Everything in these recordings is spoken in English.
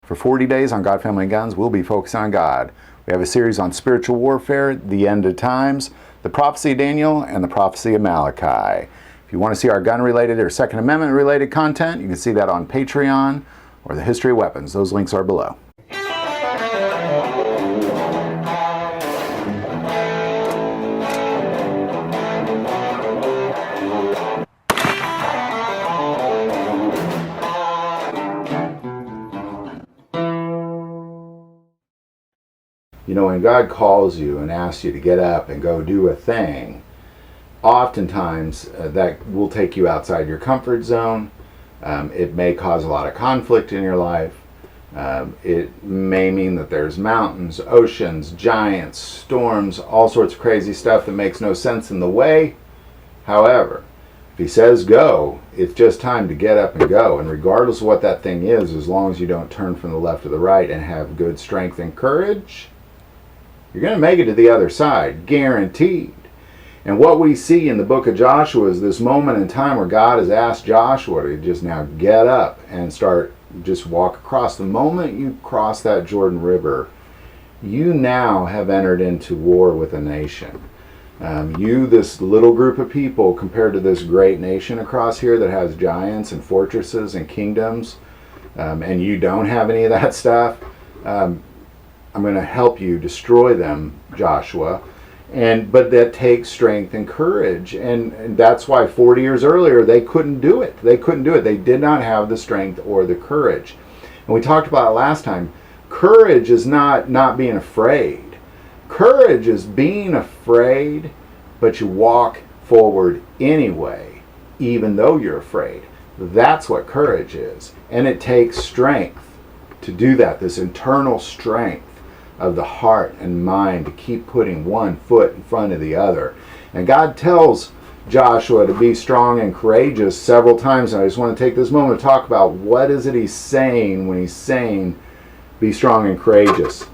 For 40 days on God, Family, and Guns, we'll be focusing on God. We have a series on spiritual warfare, the end of times, the prophecy of Daniel, and the prophecy of Malachi. If you want to see our gun-related or Second Amendment-related content, you can see that on Patreon or the History of Weapons. Those links are below. You know, when God calls you and asks you to get up and go do a thing, oftentimes that will take you outside your comfort zone. It may cause a lot of conflict in your life. It may mean that there's mountains, oceans, giants, storms, all sorts of crazy stuff that makes no sense in the way. However, if he says go, it's just time to get up and go. And regardless of what that thing is, as long as you don't turn from the left or the right and have good strength and courage, you're going to make it to the other side, guaranteed. And what we see in the book of Joshua is this moment in time where God has asked Joshua to just now get up and start, just walk across. The moment you cross that Jordan River, you now have entered into war with a nation. You, this little group of people, compared to this great nation across here that has giants and fortresses and kingdoms, and you don't have any of that stuff, I'm going to help you destroy them, Joshua. But that takes strength and courage. And that's why 40 years earlier, they couldn't do it. They couldn't do it. They did not have the strength or the courage. And we talked about it last time. Courage is not being afraid. Courage is being afraid, but you walk forward anyway, even though you're afraid. That's what courage is. And it takes strength to do that, this internal strength of the heart and mind to keep putting one foot in front of the other. And God tells Joshua to be strong and courageous several times. And I just want to take this moment to talk about what is it he's saying when he's saying be strong and courageous.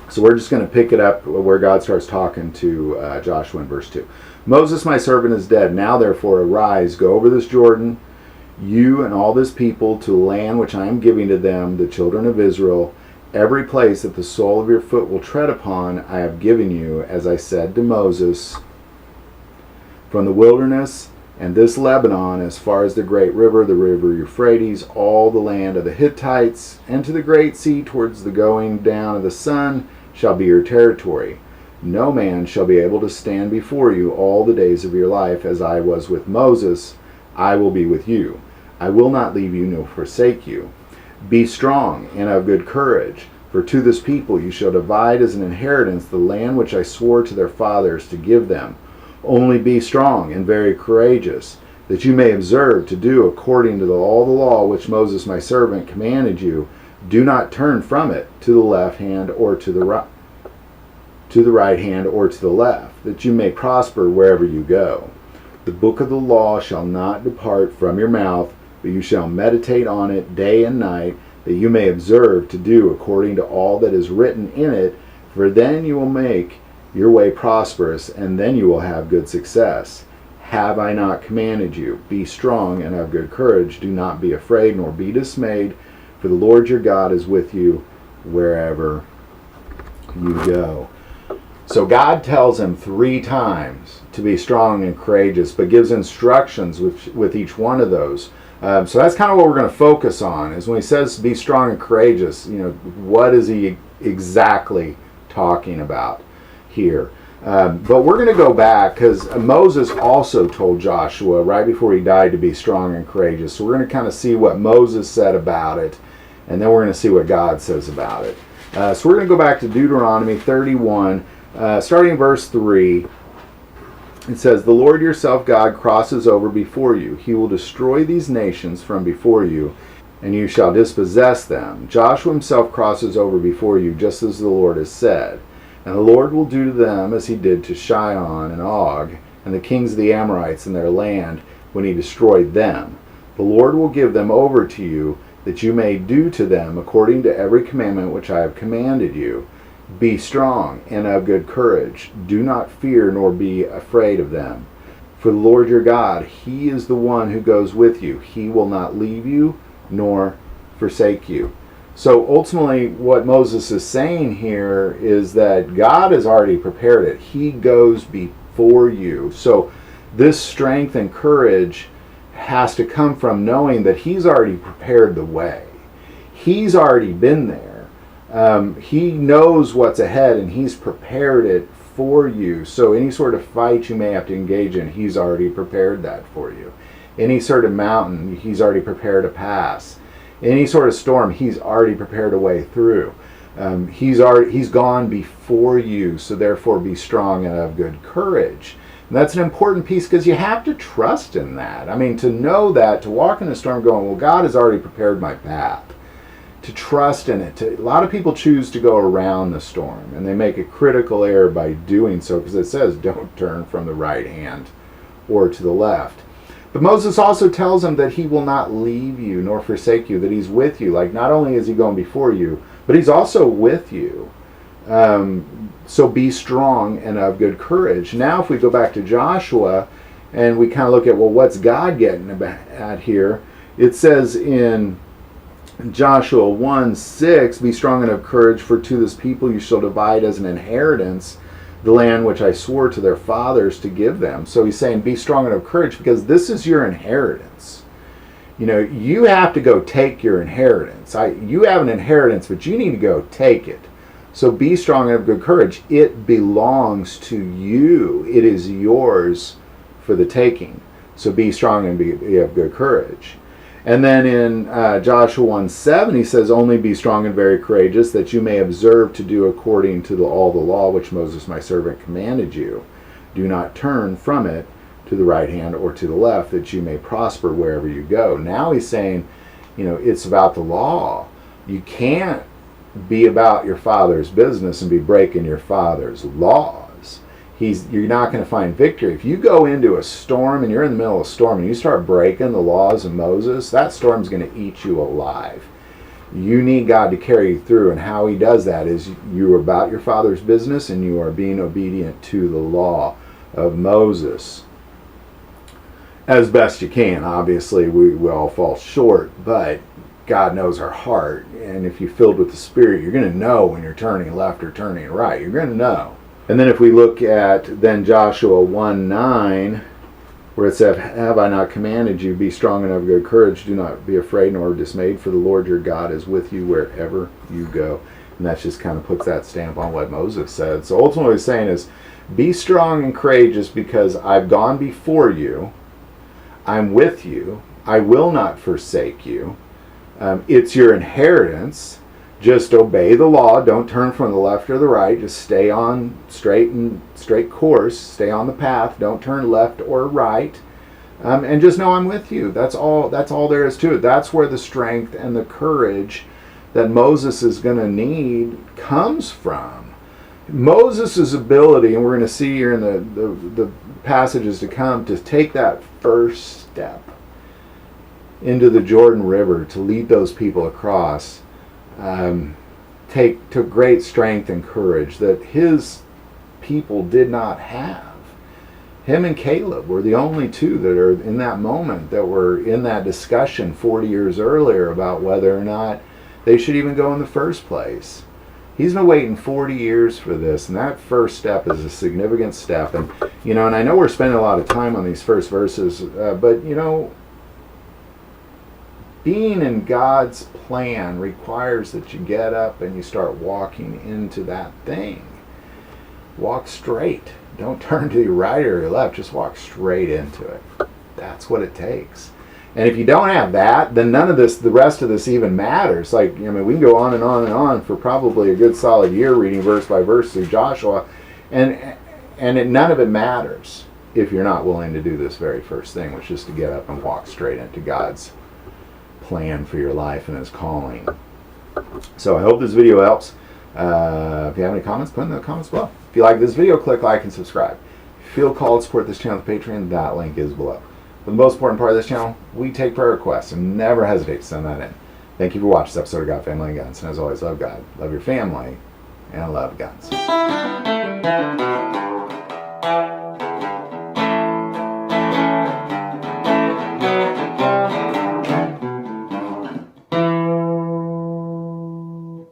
So we're just going to pick it up where God starts talking to Joshua in verse 2. Moses, my servant, is dead. Now therefore arise, go over this Jordan, you and all this people, to land which I am giving to them, the children of Israel. Every place that the sole of your foot will tread upon, I have given you, as I said to Moses, from the wilderness and this Lebanon, as far as the great river, the river Euphrates, all the land of the Hittites, and to the great sea towards the going down of the sun, shall be your territory. No man shall be able to stand before you all the days of your life. As I was with Moses, I will be with you. I will not leave you nor forsake you. Be strong and of good courage, for to this people you shall divide as an inheritance the land which I swore to their fathers to give them. Only be strong and very courageous, that you may observe to do according to all the law which Moses my servant commanded you. Do not turn from it to the left hand or to the right hand or to the left, that you may prosper wherever you go. The book of the law shall not depart from your mouth, but you shall meditate on it day and night, that you may observe to do according to all that is written in it, for then you will make your way prosperous, and then you will have good success. Have I not commanded you? Be strong and of good courage. Do not be afraid, nor be dismayed, for the Lord your God is with you wherever you go. So God tells him 3 times to be strong and courageous, but gives instructions with each one of those. So that's kind of what we're going to focus on, is when he says be strong and courageous, you know, what is he exactly talking about here? But we're going to go back, because Moses also told Joshua right before he died to be strong and courageous. So we're going to kind of see what Moses said about it, and then we're going to see what God says about it. So we're going to go back to Deuteronomy 31, starting in verse 3. It says, the Lord yourself, God, crosses over before you. He will destroy these nations from before you, and you shall dispossess them. Joshua himself crosses over before you, just as the Lord has said. And the Lord will do to them as he did to Sihon and Og, and the kings of the Amorites in their land, when he destroyed them. The Lord will give them over to you, that you may do to them according to every commandment which I have commanded you. Be strong and of good courage. Do not fear nor be afraid of them. For the Lord your God, he is the one who goes with you. He will not leave you nor forsake you. So ultimately, what Moses is saying here is that God has already prepared it. He goes before you. So this strength and courage has to come from knowing that He's already prepared the way. He's already been there. He knows what's ahead, and He's prepared it for you. So any sort of fight you may have to engage in, He's already prepared that for you. Any sort of mountain, He's already prepared a pass. Any sort of storm, He's already prepared a way through. He's gone before you, so therefore be strong and have good courage. And that's an important piece, because you have to trust in that. I mean, to know that, to walk in the storm going, well, God has already prepared my path. To trust in it. A lot of people choose to go around the storm, and they make a critical error by doing so, because it says don't turn from the right hand or to the left. But Moses also tells them that He will not leave you nor forsake you, that He's with you. Like, not only is He going before you, but He's also with you. So be strong and of good courage. Now if we go back to Joshua and we kind of look at, well, what's God getting at here? It says in Joshua 1:6, be strong and of courage, for to this people you shall divide as an inheritance the land which I swore to their fathers to give them. So He's saying be strong and of courage, because this is your inheritance. You know, you have to go take your inheritance. You have an inheritance, but you need to go take it. So be strong and of good courage. It belongs to you. It is yours for the taking. So be strong and be of good courage. And then in Joshua 1:7, he says, only be strong and very courageous, that you may observe to do according to all the law which Moses my servant commanded you. Do not turn from it to the right hand or to the left, that you may prosper wherever you go. Now he's saying, you know, it's about the law. You can't be about your father's business and be breaking your father's laws. You're not going to find victory. If you go into a storm and you're in the middle of a storm and you start breaking the laws of Moses, that storm's going to eat you alive. You need God to carry you through, and how He does that is you're about your father's business and you are being obedient to the law of Moses as best you can. Obviously, we all fall short, but God knows our heart, and if you're filled with the Spirit, you're going to know when you're turning left or turning right. You're going to know. And then if we look at then Joshua 1:9, where it says, have I not commanded you, be strong and of good courage, do not be afraid nor dismayed, for the Lord your God is with you wherever you go. And that just kind of puts that stamp on what Moses said. So ultimately what he's saying is, be strong and courageous, because I've gone before you, I'm with you, I will not forsake you. It's your inheritance. Just obey the law. Don't turn from the left or the right. Just stay on straight course. Stay on the path. Don't turn left or right. And just know I'm with you. That's all there is to it. That's where the strength and the courage that Moses is going to need comes from. Moses' ability, and we're going to see here in the passages to come, to take that first step into the Jordan River to lead those people across, took great strength and courage that his people did not have. Him and Caleb were the only two that are in that moment that were in that discussion 40 years earlier about whether or not they should even go in the first place. He's been waiting 40 years for this, and that first step is a significant step. And and I know we're spending a lot of time on these first verses, but being in God's plan requires that you get up and you start walking into that thing. Walk straight. Don't turn to your right or your left. Just walk straight into it. That's what it takes. And if you don't have that, then none of this, the rest of this even matters. Like, we can go on and on and on for probably a good solid year reading verse by verse through Joshua, and none of it matters if you're not willing to do this very first thing, which is to get up and walk straight into God's plan for your life and His calling. So I hope this video helps. If you have any comments, put in the comments below. If you like this video, click like and subscribe. If you feel called to support this channel with Patreon, that link is below. But the most important part of this channel, we take prayer requests, and never hesitate to send that in. Thank you for watching this episode of God, Family, and Guns. And as always, love God, love your family, and love guns.